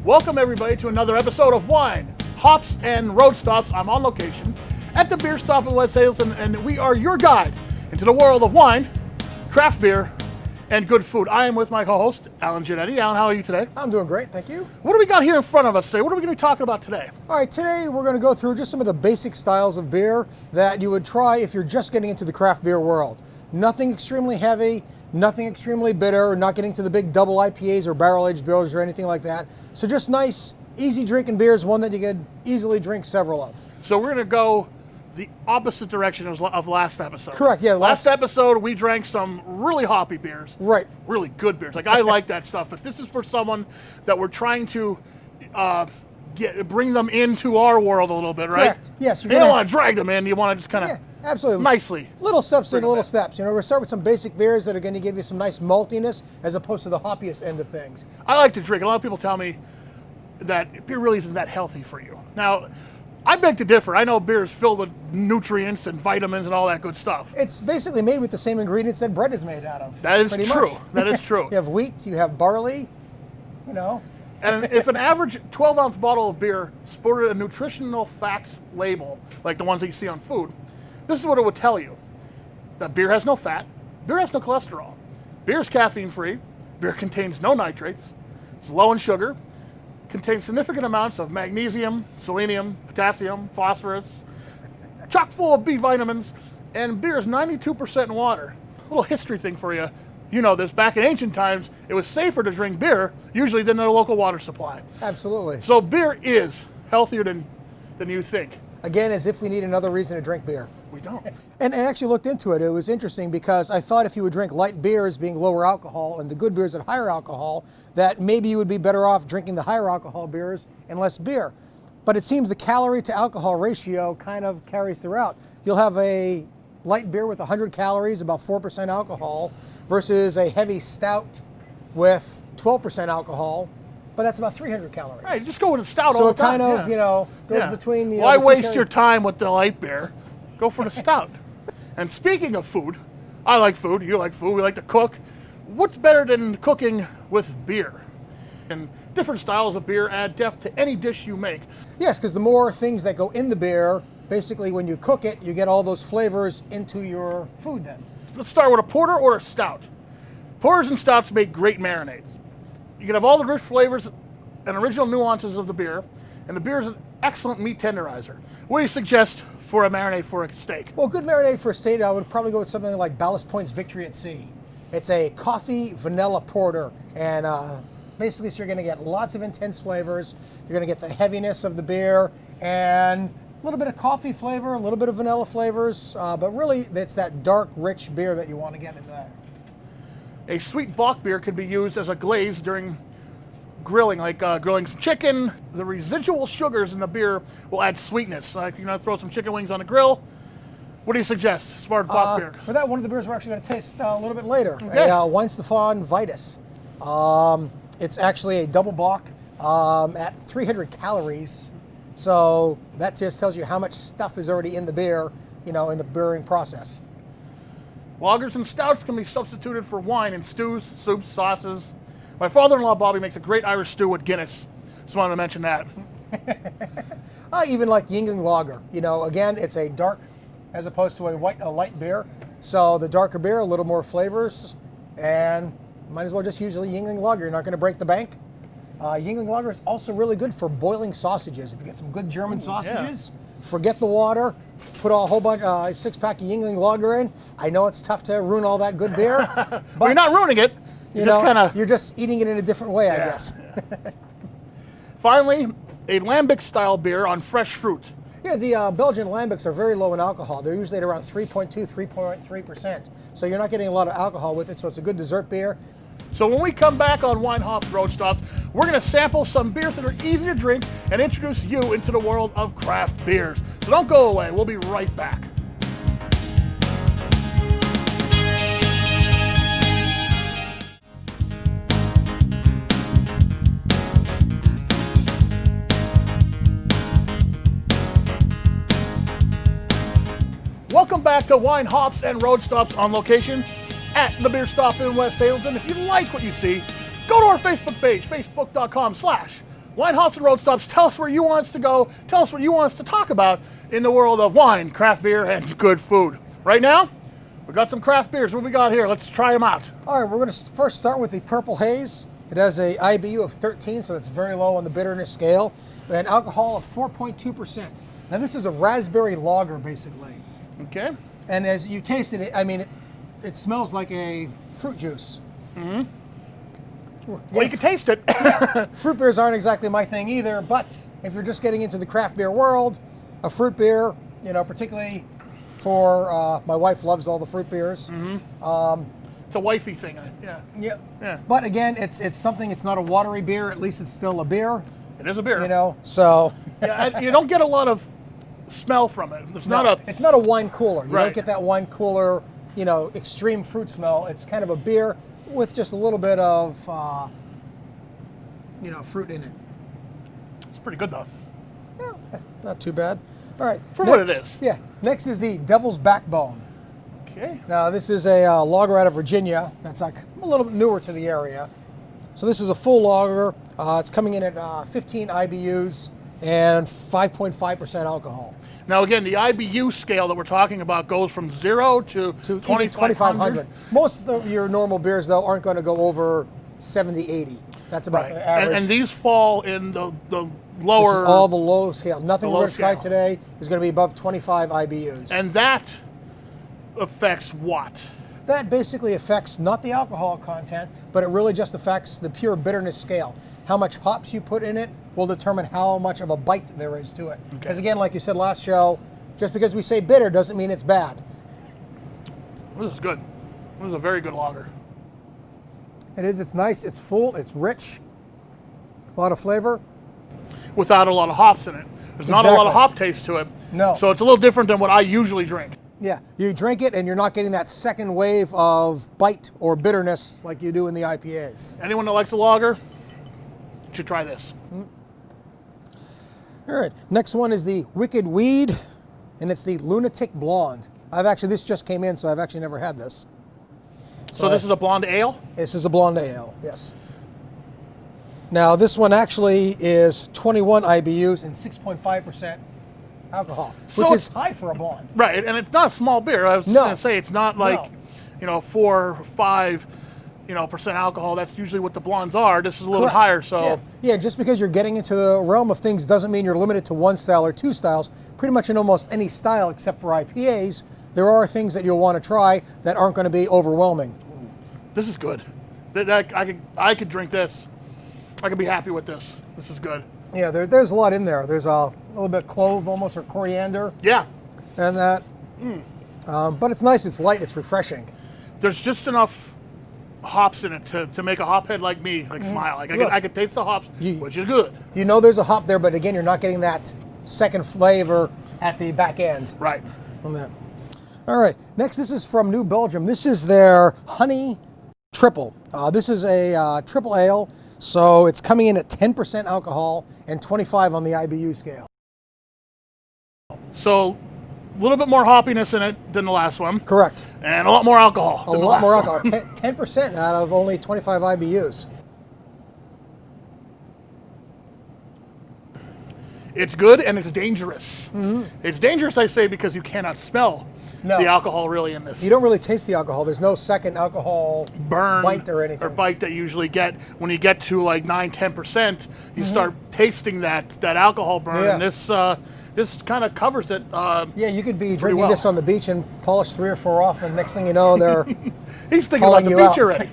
Welcome everybody to another episode of Wine, Hops, and Road Stops. I'm on location at the beer stop in West Hazelton, and we are your guide into the world of wine, craft beer, and good food. I am with my co-host, Alan Giannetti. Alan, how are you today? I'm doing great, thank you. What do we got here in front of us today? What are we going to be talking about today? All right, today we're going to go through just some of the basic styles of beer that you would try if you're just getting into the craft beer world. Nothing extremely heavy, nothing extremely bitter, not getting to the big double IPAs or barrel-aged beers or anything like that. So just nice, easy drinking beers, one that you could easily drink several of. So we're going to go the opposite direction of last episode. Correct, yeah. Last episode, we drank some really hoppy beers. Right. Really good beers. Like, I like that stuff, but this is for someone that we're trying to bring them into our world a little bit, right? Correct, yes. You don't want to drag them in, you want to just kind of absolutely. Nicely. Little steps in, little steps. You know, we'll start with some basic beers that are going to give you some nice maltiness as opposed to the hoppiest end of things. I like to drink. A lot of people tell me that beer really isn't that healthy for you. Now, I beg to differ. I know beer is filled with nutrients and vitamins and all that good stuff. It's basically made with the same ingredients that bread is made out of. That is true. That is true. You have wheat, you have barley, you know. And if an average 12-ounce bottle of beer sported a nutritional facts label, like the ones that you see on food, this is what it would tell you. That beer has no fat, beer has no cholesterol, beer is caffeine-free, beer contains no nitrates, it's low in sugar, contains significant amounts of magnesium, selenium, potassium, phosphorus, chock full of B vitamins, and beer is 92% water. A little history thing for you. You know this, back in ancient times, it was safer to drink beer, usually than a local water supply. Absolutely. So beer is healthier than you think. Again, as if we need another reason to drink beer. We don't. And I actually looked into it. It was interesting because I thought if you would drink light beers being lower alcohol and the good beers at higher alcohol, that maybe you would be better off drinking the higher alcohol beers and less beer. But it seems the calorie to alcohol ratio kind of carries throughout. You'll have a light beer with 100 calories, about 4% alcohol, versus a heavy stout with 12% alcohol, but that's about 300 calories. Right, just go with a stout so all the time. So it kind of, you know, goes between the... Why waste your time with the light beer? Go for the stout. And speaking of food, I like food, you like food, we like to cook. What's better than cooking with beer? And different styles of beer add depth to any dish you make. Yes, because the more things that go in the beer, basically when you cook it, you get all those flavors into your food then. Let's start with a porter or a stout. Porters and stouts make great marinades. You can have all the rich flavors and original nuances of the beer, and the beer is an excellent meat tenderizer. What do you suggest for a marinade for a steak? Well, good marinade for a steak, I would probably go with something like Ballast Point's Victory at Sea. It's a coffee vanilla porter, and basically so you're going to get lots of intense flavors. You're going to get the heaviness of the beer, and a little bit of coffee flavor, a little bit of vanilla flavors, but really it's that dark, rich beer that you want to get into that. A sweet Bock beer can be used as a glaze during grilling, like grilling some chicken. The residual sugars in the beer will add sweetness. Like, throw some chicken wings on the grill. What do you suggest as far as Bock beer? For that, one of the beers we're actually going to taste a little bit later. Okay. A Weinstefan Vitus. It's actually a double Bock at 300 calories. So that just tells you how much stuff is already in the beer, in the brewing process. Lagers and stouts can be substituted for wine in stews, soups, sauces. My father-in-law, Bobby, makes a great Irish stew with Guinness. Just wanted to mention that. Even like Yingling Lager. Again, it's a dark as opposed to a light beer. So the darker beer, a little more flavors, and might as well just use a Yingling Lager. You're not going to break the bank. Yingling Lager is also really good for boiling sausages. If you get some good German sausages, forget the water, put a whole bunch, 6-pack of Yingling Lager in. I know it's tough to ruin all that good beer, but you're not ruining it. You're just eating it in a different way, I guess. Finally, a Lambic-style beer on fresh fruit. Yeah, the Belgian Lambics are very low in alcohol. They're usually at around 3.2, 3.3%. So you're not getting a lot of alcohol with it, so it's a good dessert beer. So when we come back on Wine Hops Road Stops, we're going to sample some beers that are easy to drink and introduce you into the world of craft beers. So don't go away. We'll be right back. Welcome back to Wine Hops and Road Stops on location at the beer stop in West Hazelton. If you like what you see, go to our Facebook page, facebook.com/ Wine Hops and Road Stops. Tell us where you want us to go. Tell us what you want us to talk about in the world of wine, craft beer, and good food. Right now, we got some craft beers. What we got here? Let's try them out. All right, we're going to first start with the Purple Haze. It has a IBU of 13, so that's very low on the bitterness scale, and alcohol of 4.2%. Now this is a raspberry lager, basically. Okay. And as you tasted it, I mean, it smells like a fruit juice. Mm-hmm. Well, you can taste it. Fruit beers aren't exactly my thing either, but if you're just getting into the craft beer world, a fruit beer, you know, particularly for my wife loves all the fruit beers. Mm-hmm. It's a wifey thing. Yeah. But again, it's something. It's not a watery beer. At least it's still a beer. It is a beer. You know, so yeah, you don't get a lot of smell from it. It's not a wine cooler. You Right. don't get that wine cooler, you know, extreme fruit smell. It's kind of a beer with just a little bit of, you know, fruit in it. It's pretty good though. Yeah, not too bad. All right. For what it is. Yeah. Next is the Devil's Backbone. Okay. Now this is a lager out of Virginia. That's like a little bit newer to the area. So this is a full lager. It's coming in at 15 IBUs and 5.5% alcohol. Now again, the IBU scale that we're talking about goes from 0 to 2,500. Most of your normal beers, though, aren't going to go over 70, 80. That's about Right. the average. And these fall in the this lower. is all the low scale. Nothing the we're low going to try scale. today is going to be above 25 IBUs. And that affects what? That basically affects not the alcohol content, but it really just affects the pure bitterness scale. How much hops you put in it will determine how much of a bite there is to it. Because again, like you said last show, just because we say bitter doesn't mean it's bad. This is good. This is a very good lager. It is. It's nice. It's full. It's rich. A lot of flavor. Without a lot of hops in it. There's not a lot of Exactly. hop taste to it. No. So it's a little different than what I usually drink. Yeah, you drink it and you're not getting that second wave of bite or bitterness like you do in the IPAs. Anyone that likes a lager should try this. All right, next one is the Wicked Weed, and it's the Lunatic Blonde. This just came in, so I've actually never had this. So this is a blonde ale? This is a blonde ale, yes. Now this one actually is 21 IBUs and 6.5% alcohol, So which is it's- high for a blonde. Right, and it's not a small beer. I was No. going to say it's not like, No. 4 or 5, percent alcohol. That's usually what the blondes are. This is a little Correct. higher, so Yeah, just because you're getting into the realm of things doesn't mean you're limited to one style or two styles. Pretty much in almost any style except for IPAs, there are things that you'll want to try that aren't going to be overwhelming. this is good. I could drink this. I could be happy with this. This is good. Yeah, there's a lot in there. There's a little bit of clove almost, or coriander, Yeah, and that. But it's nice, it's light, it's refreshing. there's just enough hops in it to make a hophead like me smile. Like Look. I could taste the hops, You- which is good. You know there's a hop there, but again, you're not getting that second flavor at the back end Right. on that. All right, next this is from New Belgium. This is their Honey Triple. This is a triple ale, so it's coming in at 10% alcohol and 25 on the IBU scale. So a little bit more hoppiness in it than the last one, Correct. and a lot more alcohol. A than the lot more last alcohol. one. 10% out of only 25 IBUs. It's good and it's dangerous. It's dangerous, I say, because you cannot smell No. the alcohol really in this. You don't really taste the alcohol. There's no second alcohol Burn bite or anything. bite that you usually get when you get to like 9-10%. You start tasting that alcohol burn, Yeah. and this kind of covers it. Yeah, you could be drinking well. this on the beach and polish 3 or 4 off, and next thing you know, they're He's thinking Calling about the you beach out. already.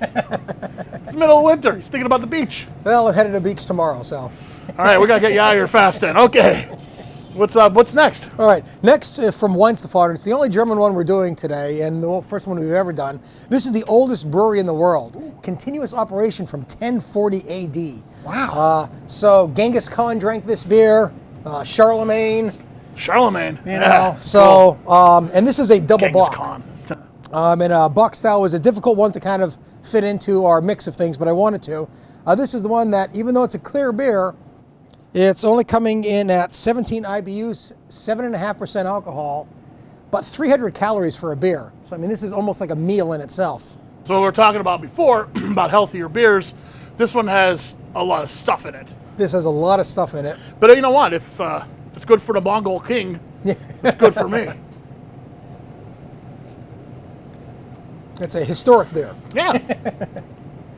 It's the middle of winter. He's thinking about the beach. well, I'm headed to the beach tomorrow. So, All right, we gotta get you out of here fast then. Okay, what's next? all right. Next from Weinstefan, it's the only German one we're doing today, and the first one we've ever done. This is the oldest brewery in the world. Continuous operation from 1040 AD. Wow. So Genghis Khan drank this beer. Charlemagne. Charlemagne. You know. So, and this is a double Genghis block. Khan. And box style was a difficult one to kind of fit into our mix of things, but I wanted to. This is the one that, even though it's a clear beer, it's only coming in at 17 IBUs, 7.5% alcohol, but 300 calories for a beer. So, I mean, this is almost like a meal in itself. So we were talking about before about healthier beers. This one has a lot of stuff in it. This has a lot of stuff in it. But you know what? If it's good for the Mongol king, it's good for me. It's a historic beer. Yeah.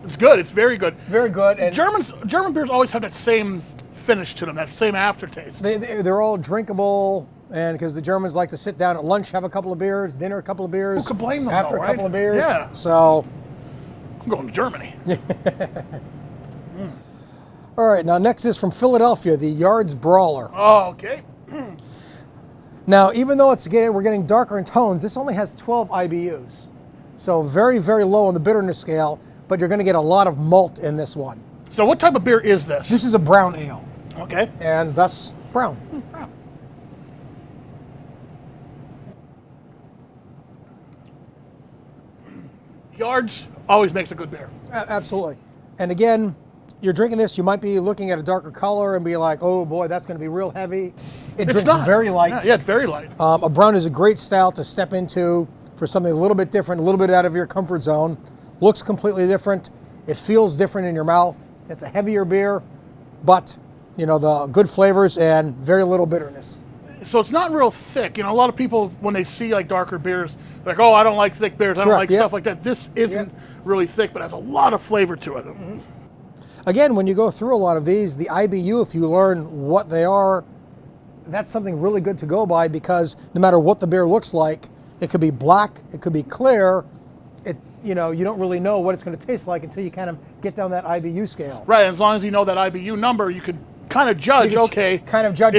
It's good. It's very good. Very good. And German beers always have that same finish to them, that same aftertaste. they're all drinkable, and because the Germans like to sit down at lunch, have a couple of beers, dinner, a couple of beers. Who could blame them, after though, a couple right? of beers. Yeah. So, I'm going to Germany. all right. Now next is from Philadelphia, the Yards Brawler. Oh, okay. Now, even though we're getting darker in tones, this only has 12 IBUs, so very, very low on the bitterness scale. But you're going to get a lot of malt in this one. So what type of beer is this? This is a brown ale. Okay. And thus brown. Brown. Yards always makes a good beer. Absolutely. And again, you're drinking this, you might be looking at a darker color and be like, oh boy, that's going to be real heavy. It drinks very light. Yeah, it's very light. A brown is a great style to step into for something a little bit different, a little bit out of your comfort zone. Looks completely different. It feels different in your mouth. It's a heavier beer, but the good flavors and very little bitterness. So it's not real thick. A lot of people, when they see like darker beers, they're like, oh, I don't like thick beers. I don't like stuff like that. This isn't really thick, but has a lot of flavor to it. Mm-hmm. Again, when you go through a lot of these, the IBU, if you learn what they are, that's something really good to go by, because no matter what the beer looks like, it could be black, it could be clear. You don't really know what it's going to taste like until you kind of get down that IBU scale. Right, as long as you know that IBU number, you could kind of judge, if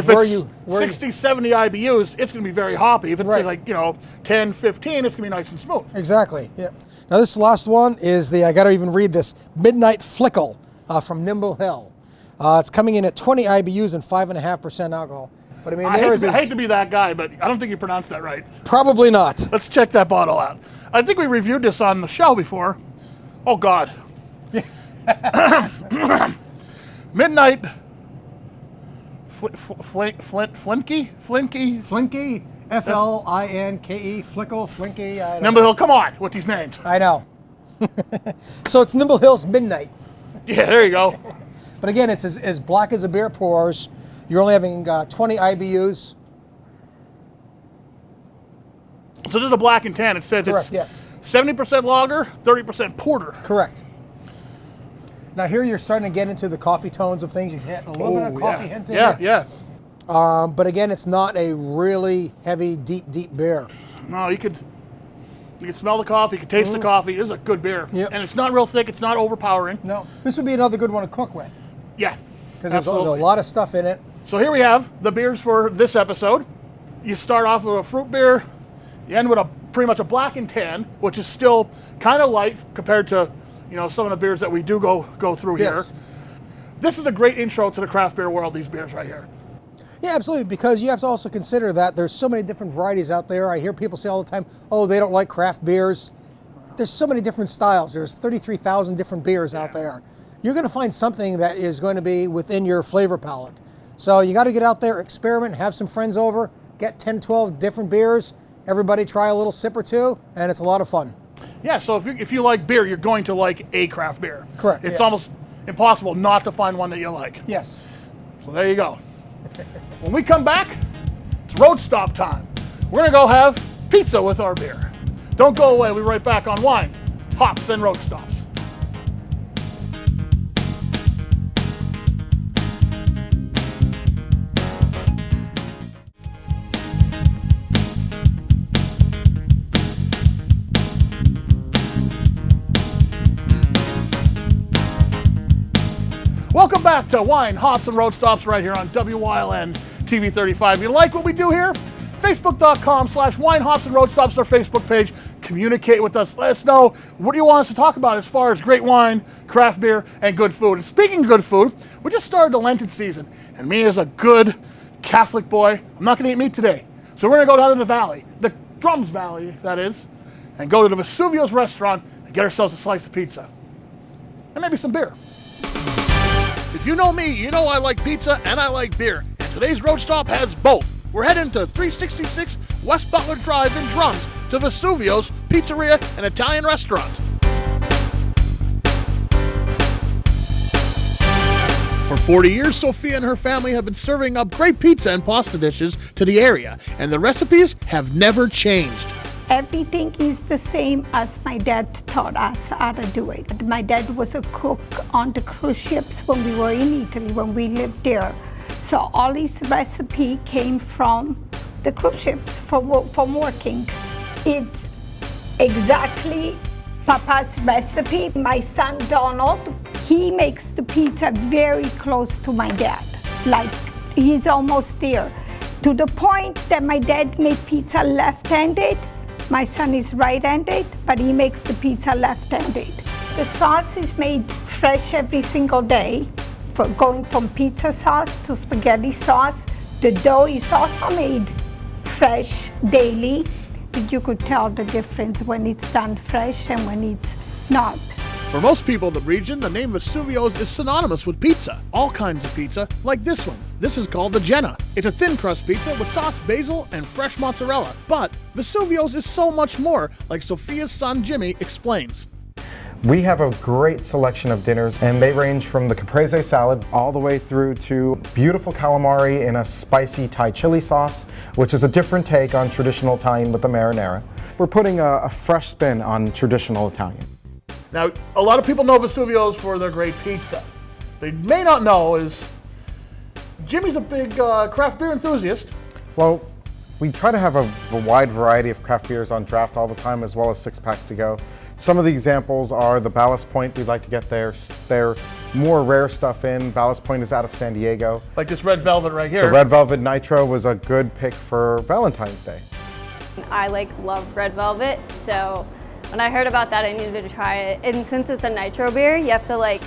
it's 60, 70 IBUs, it's going to be very hoppy. If it's like, 10, 15, it's going to be nice and smooth. Exactly, yeah. Now this last one is I got to even read this, Midnight Flickle from Nimble Hill. It's coming in at 20 IBUs and 5.5% alcohol. But I hate to be that guy, but I don't think you pronounced that right. Probably not. Let's check that bottle out. I think we reviewed this on the show before. Oh, God. Midnight Flinky? Flinky? F-L-I-N-K-E, Flickle, Flinky. Nimble Hill, come on with these names. I know. So it's Nimble Hill's Midnight. Yeah, there you go. But again, it's as black as a beer pours. You're only having 20 IBUs. So this is a black and tan. It says Correct, it's 70% lager, 30% porter. Correct. Now here you're starting to get into the coffee tones of things. You hit a little bit of coffee hint in it. Yeah. But again, it's not a really heavy, deep beer. No, you could smell the coffee, you could taste the coffee. This is a good beer. Yep. And it's not real thick, it's not overpowering. No, this would be another good one to cook with. Yeah. Because there's a lot of stuff in it. So here we have the beers for this episode. You start off with a fruit beer, you end with pretty much a black and tan, which is still kind of light compared to some of the beers that we do go through here. This is a great intro to the craft beer world, these beers right here. Yeah, absolutely, because you have to also consider that there's so many different varieties out there. I hear people say all the time, oh, they don't like craft beers. There's so many different styles. There's 33,000 different beers out there. You're going to find something that is going to be within your flavor palette. So you got to get out there, experiment, have some friends over, get 10, 12 different beers, everybody try a little sip or two, and it's a lot of fun. Yeah, so if you like beer, you're going to like a craft beer. Correct. It's almost impossible not to find one that you like. Yes. So there you go. When we come back, it's road stop time. We're going to go have pizza with our beer. Don't go away. We'll be right back on Wine, Hops, and Road Stops. Welcome back to Wine, Hops, and Road Stops right here on WYLN TV 35. You like what we do here? Facebook.com/Wine, Hops, and Road Stops, our Facebook page. Communicate with us. Let us know what do you want us to talk about as far as great wine, craft beer, and good food. And speaking of good food, we just started the Lenten season. And me as a good Catholic boy, I'm not going to eat meat today. So we're going to go down to the valley, the Drums Valley, that is, and go to the Vesuvio's restaurant and get ourselves a slice of pizza. And maybe some beer. If you know me, you know I like pizza and I like beer. And today's road stop has both. We're heading to 366 West Butler Drive in Drums to Vesuvio's Pizzeria and Italian Restaurant. For 40 years, Sophia and her family have been serving up great pizza and pasta dishes to the area, and the recipes have never changed. Everything is the same as my dad taught us how to do it. My dad was a cook on the cruise ships when we were in Italy, when we lived there. So all his recipe came from the cruise ships, from working. It's exactly Papa's recipe. My son Donald, he makes the pizza very close to my dad. Like, he's almost there. To the point that my dad made pizza left-handed. My son is right-handed, but he makes the pizza left-handed. The sauce is made fresh every single day, going from pizza sauce to spaghetti sauce. The dough is also made fresh daily. You could tell the difference when it's done fresh and when it's not. For most people in the region, the name Vesuvio's is synonymous with pizza. All kinds of pizza, like this one. This is called the Jenna. It's a thin crust pizza with sauce, basil, and fresh mozzarella. But Vesuvio's is so much more, like Sophia's son Jimmy explains. We have a great selection of dinners, and they range from the caprese salad all the way through to beautiful calamari in a spicy Thai chili sauce, which is a different take on traditional Italian with the marinara. We're putting a fresh spin on traditional Italian. Now, a lot of people know Vesuvio's for their great pizza. They may not know is Jimmy's a big craft beer enthusiast. Well, we try to have a wide variety of craft beers on draft all the time, as well as six-packs to go. Some of the examples are the Ballast Point. We'd like to get their more rare stuff in. Ballast Point is out of San Diego. Like this Red Velvet right here. The Red Velvet Nitro was a good pick for Valentine's Day. I love Red Velvet, so when I heard about that, I needed to try it. And since it's a nitro beer, you have to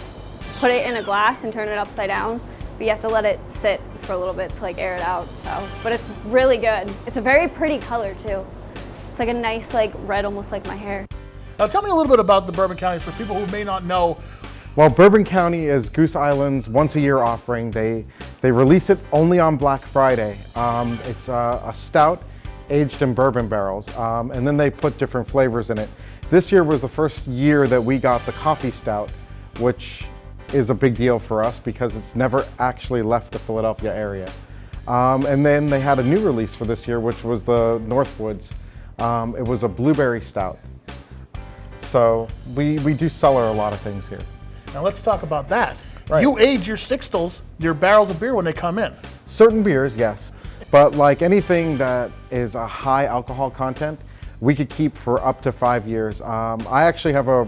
put it in a glass and turn it upside down. But you have to let it sit for a little bit to air it out. So, but it's really good. It's a very pretty color too. It's like a nice red, almost like my hair. Now tell me a little bit about the Bourbon County for people who may not know. Well, Bourbon County is Goose Island's once-a-year offering. They release it only on Black Friday. It's a stout aged in bourbon barrels, and then they put different flavors in it. This year was the first year that we got the coffee stout, which is a big deal for us because it's never actually left the Philadelphia area. And then they had a new release for this year, which was the Northwoods. It was a blueberry stout. So we do cellar a lot of things here. Now let's talk about that. Right. You age your sixtels, your barrels of beer when they come in. Certain beers, yes. But like anything that is a high alcohol content, we could keep for up to 5 years. I actually have a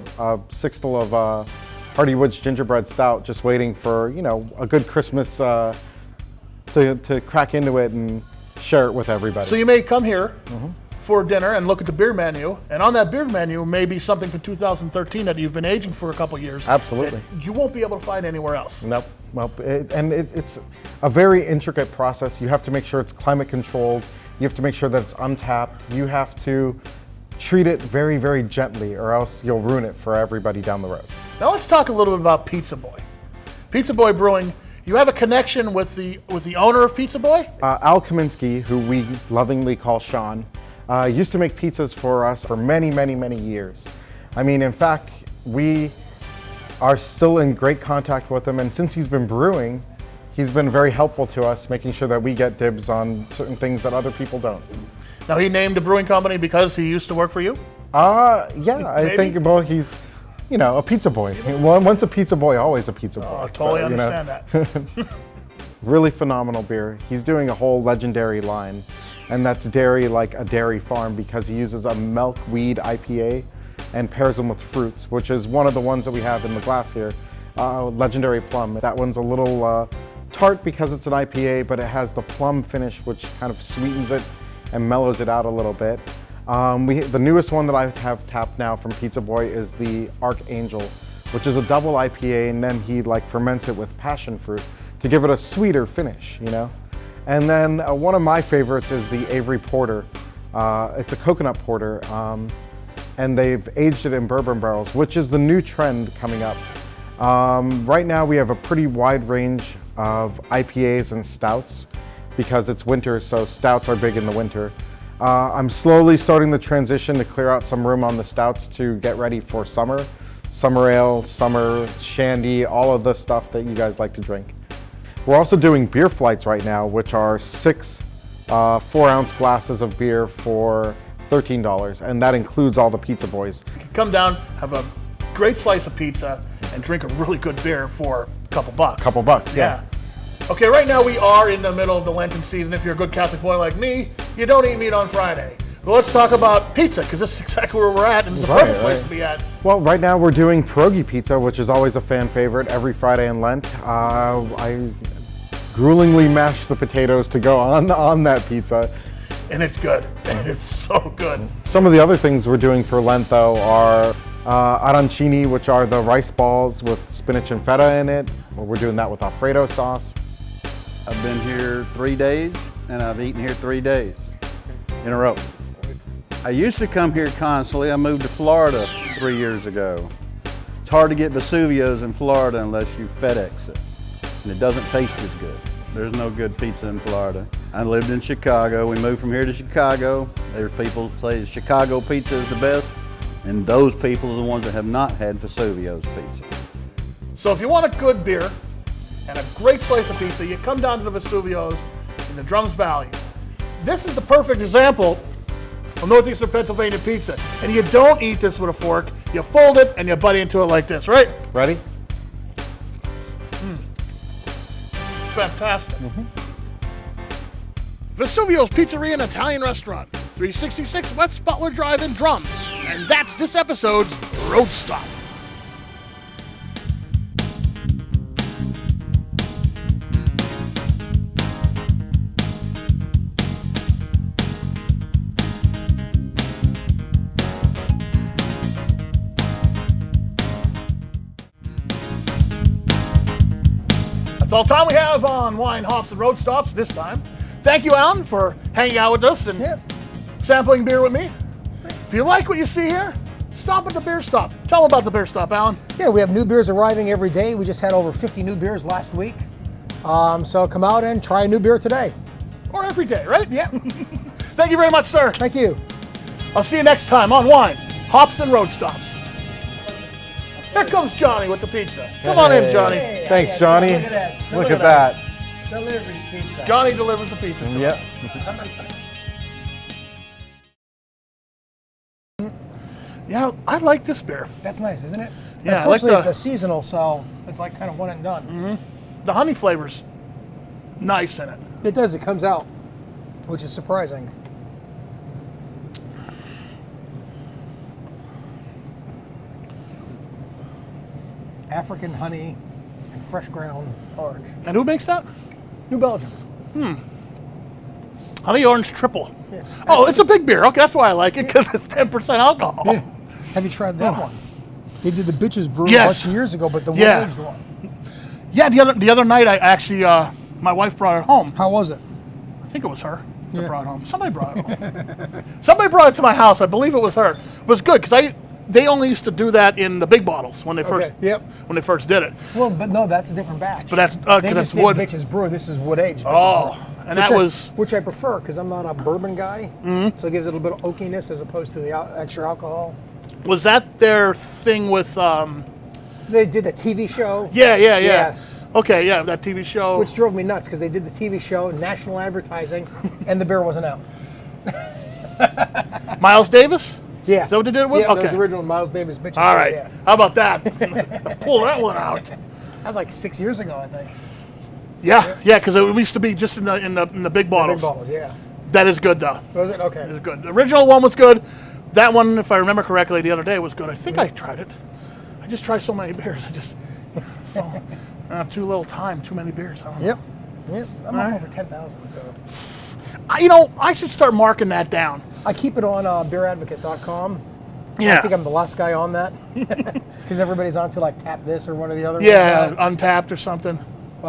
sixtel of Hardywood's Gingerbread Stout just waiting for, a good Christmas to crack into it and share it with everybody. So you may come here for dinner and look at the beer menu, and on that beer menu may be something from 2013 that you've been aging for a couple years. Absolutely. You won't be able to find anywhere else. Nope. Well, it's a very intricate process. You have to make sure it's climate controlled. You have to make sure that it's untapped. You have to treat it very, very gently, or else you'll ruin it for everybody down the road. Now let's talk a little bit about Pizza Boy. Pizza Boy Brewing, you have a connection with the owner of Pizza Boy? Al Kaminsky, who we lovingly call Sean, used to make pizzas for us for many, many, many years. I mean, in fact, we are still in great contact with him, and since he's been brewing, he's been very helpful to us, making sure that we get dibs on certain things that other people don't. Now, he named a brewing company because he used to work for you? Yeah, I think, well, he's, a pizza boy. Once a pizza boy, always a pizza boy. I totally understand that. Really phenomenal beer. He's doing a whole legendary line, and that's dairy like a dairy farm, because he uses a milkweed IPA and pairs them with fruits, which is one of the ones that we have in the glass here, Legendary Plum. That one's a little tart because it's an IPA, but it has the plum finish, which kind of sweetens it and mellows it out a little bit. The newest one that I have tapped now from Pizza Boy is the Archangel, which is a double IPA, and then he ferments it with passion fruit to give it a sweeter finish, And then one of my favorites is the Avery Porter. It's a coconut porter, and they've aged it in bourbon barrels, which is the new trend coming up. Right now we have a pretty wide range of IPAs and stouts because it's winter, so stouts are big in the winter. I'm slowly starting the transition to clear out some room on the stouts to get ready for summer. Summer ale, summer shandy, all of the stuff that you guys like to drink. We're also doing beer flights right now, which are 6 4-ounce glasses of beer for $13, and that includes all the pizza boys. Come down, have a great slice of pizza, and drink a really good beer for a couple bucks. Couple bucks, yeah. Okay, right now we are in the middle of the Lenten season. If you're a good Catholic boy like me, you don't eat meat on Friday. Well, let's talk about pizza, because this is exactly where we're at, and it's the perfect place to be at. Well, right now we're doing pierogi pizza, which is always a fan favorite every Friday in Lent. I gruelingly mash the potatoes to go on that pizza. And it's good. It's so good. Some of the other things we're doing for Lent, though, are arancini, which are the rice balls with spinach and feta in it. Well, we're doing that with Alfredo sauce. I've been here 3 days, and I've eaten here 3 days in a row. I used to come here constantly. I moved to Florida 3 years ago. It's hard to get Vesuvios in Florida unless you FedEx it, and it doesn't taste as good. There's no good pizza in Florida. I lived in Chicago. We moved from here to Chicago. There's people who say Chicago pizza is the best, and those people are the ones that have not had Vesuvio's pizza. So if you want a good beer and a great slice of pizza, you come down to the Vesuvio's in the Drums Valley. This is the perfect example of Northeastern Pennsylvania pizza. And you don't eat this with a fork. You fold it and you bite into it like this, right? Ready? Fantastic. Vesuvio's Pizzeria and Italian Restaurant, 366 West Butler Drive in Drums. And that's this episode's Road Stop. That's all time we have on Wine, Hops, and Road Stops this time. Thank you, Alan, for hanging out with us and sampling beer with me. If you like what you see here, stop at the beer stop. Tell them about the beer stop, Alan. Yeah, we have new beers arriving every day. We just had over 50 new beers last week. So come out and try a new beer today. Or every day, right? Yeah. Thank you very much, sir. Thank you. I'll see you next time on Wine, Hops, and Road Stops. Here comes Johnny with the pizza. Come on in, Johnny. Hey, thanks, Johnny. Look at that. Delivery pizza. Johnny delivers the pizza. Yep. Yeah, I like this beer. That's nice, isn't it? Yeah, Unfortunately, I like it's a seasonal, so it's like kind of one and done. The honey flavor's nice in it. It does. It comes out, which is surprising. African honey and fresh ground orange. And who makes that? New Belgium. Honey Orange Triple. Yeah. Oh, it's a big beer. Okay, that's why I like it, because it's 10% alcohol. Yeah. Have you tried that one? They did the Bitches Brew Yes. a bunch of years ago, but the one-aged one. Yeah, the other night I actually, my wife brought it home. How was it? I think it was her that Yeah. brought it home. Somebody brought it home. Somebody brought it to my house. I believe it was her. It was good, because they only used to do that in the big bottles when they first when they first did it. Well, but no, that's a different batch. But that's they because just it's wood. did Bitches Brew. This is wood aged. Oh, and that was which I prefer because I'm not a bourbon guy. So it gives it a little bit of oakiness as opposed to the extra alcohol. Was that their thing with? They did the TV show. Yeah. Okay, yeah, that TV show. Which drove me nuts because they did the TV show, national advertising, and the beer wasn't out. Miles Davis? Yeah. Is that what they did it with? Yeah, Okay. that was the original Miles Davis Bitches. All right. Yeah. How about that? Pull that one out. That was like 6 years ago, I think. Yeah, because it used to be just in the big bottles. Big bottles, yeah. That is good though. Was it? Okay. It is good. The original one was good. That one, if I remember correctly, the other day was good. I think I tried it. I just try so many beers. Too little time, too many beers. I don't know. Yep. I'm up over 10,000, so. I should start marking that down. I keep it on beeradvocate.com. Yeah. I think I'm the last guy on that because everybody's on to like Tap This or one or the other. Yeah, Untapped or something.